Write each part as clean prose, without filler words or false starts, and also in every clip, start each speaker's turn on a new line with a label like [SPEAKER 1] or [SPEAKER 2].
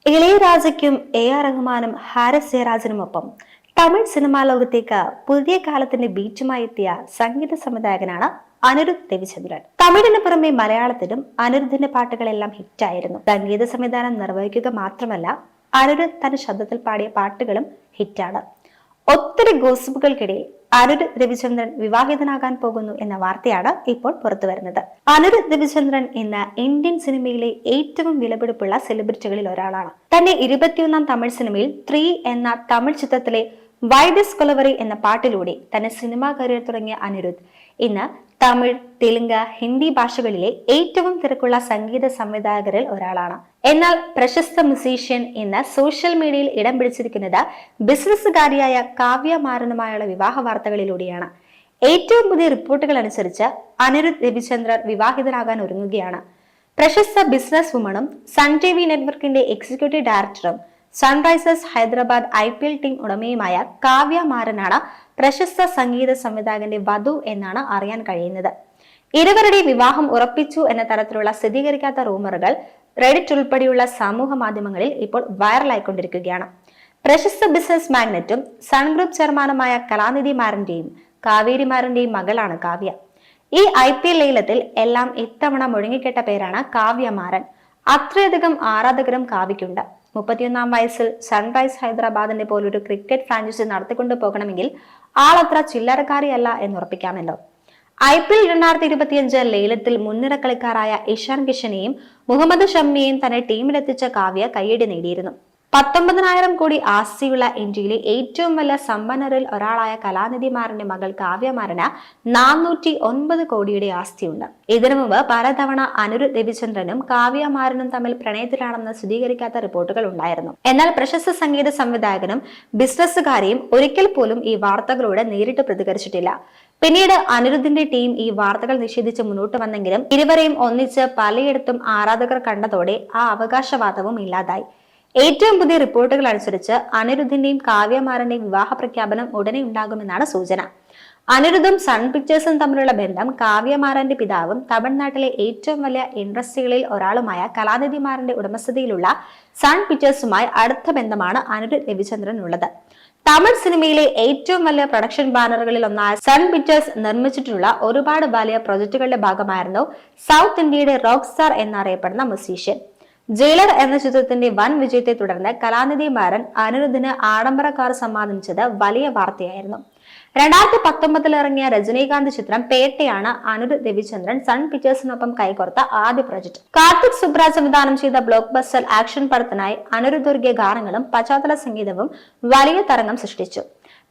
[SPEAKER 1] ഇളയരാജയ്ക്കും AR റഹ്മാനും Haris ജയരാജനുമൊപ്പം Tamil cinema ലോകത്തേക്ക് പുതിയ കാലത്തിന്റെ ബീറ്റുമായി എത്തിയ സംഗീത സംവിധായകനാണ് അനിരുദ്ധ് രവിചന്ദ്രൻ. തമിഴിന് പുറമെ മലയാളത്തിലും അനിരുദ്ധിന്റെ പാട്ടുകളെല്ലാം ഹിറ്റായിരുന്നു. സംഗീത സംവിധാനം നിർവഹിക്കുക മാത്രമല്ല, അനിരുദ്ധ് തന്റെ ശബ്ദത്തിൽ പാടിയ പാട്ടുകളും ഹിറ്റാണ്. ഒത്തിരി ഗോസിപ്പുകൾക്കിടയിൽ അനിരുദ്ധ് രവിചന്ദ്രൻ വിവാഹിതനാകാൻ പോകുന്നു എന്ന വാർത്തയാണ് ഇപ്പോൾ പുറത്തു വരുന്നത്. അനിരുദ്ധ് രവിചന്ദ്രൻ ഇന്ന് ഇന്ത്യൻ സിനിമയിലെ ഏറ്റവും വിലപിടിപ്പുള്ള സെലിബ്രിറ്റികളിൽ ഒരാളാണ്. തന്റെ 21ാം തമിഴ് സിനിമയിൽ 3 എന്ന തമിഴ് ചിത്രത്തിലെ വൈ ഡിസ്കവറി എന്ന പാട്ടിലൂടെ തന്റെ സിനിമാ കരിയർ തുടങ്ങിയ അനിരുദ്ധ് ഇന്ന് തമിഴ്, തെലുങ്ക്, ഹിന്ദി ഭാഷകളിലെ ഏറ്റവും തിരക്കുള്ള സംഗീത സംവിധായകരിൽ ഒരാളാണ്. എന്നാൽ പ്രശസ്ത മ്യൂസീഷ്യൻ ഇന്ന് സോഷ്യൽ മീഡിയയിൽ ഇടം പിടിച്ചിരിക്കുന്നത് ബിസിനസ്സുകാരിയായ കാവ്യ മാരനുമായുള്ള വിവാഹ വാർത്തകളിലൂടെയാണ്. ഏറ്റവും പുതിയ റിപ്പോർട്ടുകൾ അനുസരിച്ച് അനിരുദ്ധ് രവിചന്ദ്രൻ വിവാഹിതനാകാൻ ഒരുങ്ങുകയാണ്. പ്രശസ്ത ബിസിനസ് വുമണും സൺ TV നെറ്റ്വർക്കിന്റെ എക്സിക്യൂട്ടീവ് ഡയറക്ടറും സൺറൈസേഴ്സ് ഹൈദരാബാദ് IPL ടീം ഉടമയുമായ കാവ്യ മാരനാണ് പ്രശസ്ത സംഗീത സംവിധായകന്റെ വധു എന്നാണ് അറിയാൻ കഴിയുന്നത്. ഇരുവരുടെ വിവാഹം ഉറപ്പിച്ചു എന്ന തരത്തിലുള്ള സ്ഥിരീകരിക്കാത്ത റൂമറുകൾ റെഡിറ്റ് ഉൾപ്പെടെയുള്ള സമൂഹ മാധ്യമങ്ങളിൽ ഇപ്പോൾ വൈറലായിക്കൊണ്ടിരിക്കുകയാണ്. പ്രശസ്ത ബിസിനസ് മാഗ്നറ്റും സൺ ഗ്രൂപ്പ് ചെയർമാനുമായ കലാനിധി മാരന്റെയും കാവേരി മാരന്റെയും മകളാണ് കാവ്യ. ഈ IPL ലേലത്തിൽ എല്ലാം ഇത്തവണ മുഴങ്ങിക്കെട്ട പേരാണ് കാവ്യ മാരൻ. അത്രയധികം ആരാധകരും കാവ്യയ്ക്കുണ്ട്. 31ാം വയസ്സിൽ സൺറൈസ് ഹൈദരാബാദിന്റെ പോലൊരു ക്രിക്കറ്റ് ഫ്രാഞ്ചൈസി നടത്തിക്കൊണ്ടു പോകണമെങ്കിൽ ആളത്ര ചില്ലറക്കാരിയല്ല എന്നുറപ്പിക്കാമല്ലോ. IPL 2025 ലേലത്തിൽ മുൻനിര കളിക്കാരായ ഇഷാൻ കിഷനെയും മുഹമ്മദ് ഷമിയെയും തന്നെ ടീമിലെത്തിച്ച കാവ്യ കയ്യടി നേടിയിരുന്നു. 19,000 കോടി ആസ്തിയുള്ള ഇന്ത്യയിലെ ഏറ്റവും വലിയ സമ്പന്നരിൽ ഒരാളായ കലാനിധി മാരന്റെ മകൾ കാവ്യ മാരന് 409 കോടിയുടെ ആസ്തിയുണ്ട്. ഇതിനു മുമ്പ് പലതവണ അനിരുദ്ധ് രവിചന്ദ്രനും കാവ്യ മാരനും തമ്മിൽ പ്രണയത്തിലാണെന്ന് സ്ഥിരീകരിക്കാത്ത റിപ്പോർട്ടുകൾ ഉണ്ടായിരുന്നു. എന്നാൽ പ്രശസ്ത സംഗീത സംവിധായകനും ബിസിനസ്സുകാരെയും ഒരിക്കൽ പോലും ഈ വാർത്തകളോട് നേരിട്ട് പ്രതികരിച്ചിട്ടില്ല. പിന്നീട് അനിരുദ്ധിന്റെ ടീം ഈ വാർത്തകൾ നിഷേധിച്ച് മുന്നോട്ട് വന്നെങ്കിലും ഇരുവരെയും ഒന്നിച്ച് പലയിടത്തും ആരാധകർ കണ്ടതോടെ ആ അവകാശവാദവും ഇല്ലാതായി. ഏറ്റവും പുതിയ റിപ്പോർട്ടുകൾ അനുസരിച്ച് അനിരുദ്ധിന്റെയും കാവ്യ മാരന്റെയും വിവാഹ പ്രഖ്യാപനം ഉടനെ ഉണ്ടാകുമെന്നാണ് സൂചന. അനിരുദ്ധും സൺ പിക്ചേഴ്സും തമ്മിലുള്ള ബന്ധം കാവ്യ മാരന്റെ പിതാവും തമിഴ്നാട്ടിലെ ഏറ്റവും വലിയ ഇൻഡസ്ട്രികളിൽ ഒരാളുമായ കലാനിധി മാരന്റെ ഉടമസ്ഥതയിലുള്ള സൺ പിക്ചേഴ്സുമായി അടുത്ത ബന്ധമാണ് അനിരുദ്ധ് രവിചന്ദ്രനുള്ളത്. തമിഴ് സിനിമയിലെ ഏറ്റവും വലിയ പ്രൊഡക്ഷൻ ബാനറുകളിൽ ഒന്നായ സൺ പിക്ചേഴ്സ് നിർമ്മിച്ചിട്ടുള്ള ഒരുപാട് വലിയ പ്രൊജക്ടുകളുടെ ഭാഗമായിരുന്നു സൗത്ത് ഇന്ത്യയുടെ റോക്ക് സ്റ്റാർ എന്നറിയപ്പെടുന്ന മ്യൂസീഷ്യൻ. ജയിലർ എന്ന ചിത്രത്തിന്റെ വൻ വിജയത്തെ തുടർന്ന് കലാനിധി മാരൻ അനിരുദ്ധിന് ആഡംബര കാർ സമ്മാനിച്ചത് വലിയ വാർത്തയായിരുന്നു. 2019 ഇറങ്ങിയ രജനീകാന്ത് ചിത്രം പേട്ടയാണ് അനിരുദ്ധ് രവിചന്ദ്രൻ സൺ പിക്ചേഴ്സിനൊപ്പം കൈകോർത്ത ആദ്യ പ്രൊജക്ട്. കാർത്തിക് സുബ്രാജ് സംവിധാനം ചെയ്ത ബ്ലോക്ക് ബസ്റ്റർ ആക്ഷൻ പടത്തിനായി അനിരുദ്ധ് ഒരുക്കിയ ഗാനങ്ങളും പശ്ചാത്തല സംഗീതവും വലിയ തരംഗം സൃഷ്ടിച്ചു.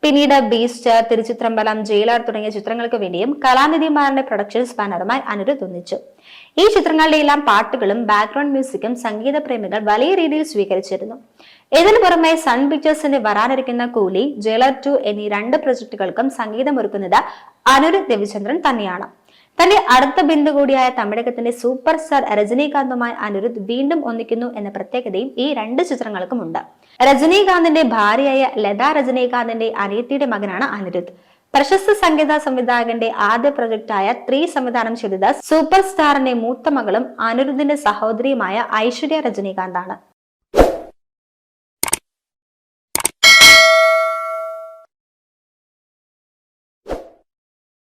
[SPEAKER 1] പിന്നീട് ബീസ്റ്റ്, തിരുച്ചിത്രമ്പലം, ജയിലർ തുടങ്ങിയ ചിത്രങ്ങൾക്ക് വേണ്ടിയും കലാനിധി മാരന്റെ പ്രൊഡക്ഷൻസ് ബാനറുമായി അനിരുദ്ധ് ഒന്നിച്ചു. ഈ ചിത്രങ്ങളുടെ എല്ലാം പാട്ടുകളും ബാക്ക്ഗ്രൗണ്ട് മ്യൂസിക്കും സംഗീത പ്രേമികൾ വലിയ രീതിയിൽ സ്വീകരിച്ചിരുന്നു. ഇതിനു പുറമെ സൺ പിക്ചേഴ്സിന്റെ വരാനിരിക്കുന്ന കൂലി, ജയിലർ 2 എന്നീ 2 പ്രൊജക്ടുകൾക്കും സംഗീതമൊരുക്കുന്നത് അനിരുദ്ധ് രവിചന്ദ്രൻ തന്നെയാണ്. തന്റെ അടുത്ത ബിന്ദു കൂടിയായ തമിഴകത്തിന്റെ സൂപ്പർ സ്റ്റാർ രജനീകാന്തുമായി അനിരുദ്ധ് വീണ്ടും ഒന്നിക്കുന്നു എന്ന പ്രത്യേകതയും ഈ 2 ചിത്രങ്ങൾക്കും ഉണ്ട്. രജനീകാന്തിന്റെ ഭാര്യയായ ലതാ രജനീകാന്തിന്റെ അനിയത്തിയുടെ മകനാണ് അനിരുദ്ധ്. പ്രശസ്ത സംഗീത സംവിധായകന്റെ ആദ്യ പ്രൊജക്ടായ 3 സംവിധാനം ചെയ്തത് സൂപ്പർ സ്റ്റാറിന്റെ മൂത്ത മകളും അനിരുദ്ധിന്റെ സഹോദരിയുമായ ഐശ്വര്യ രജനീകാന്താണ്.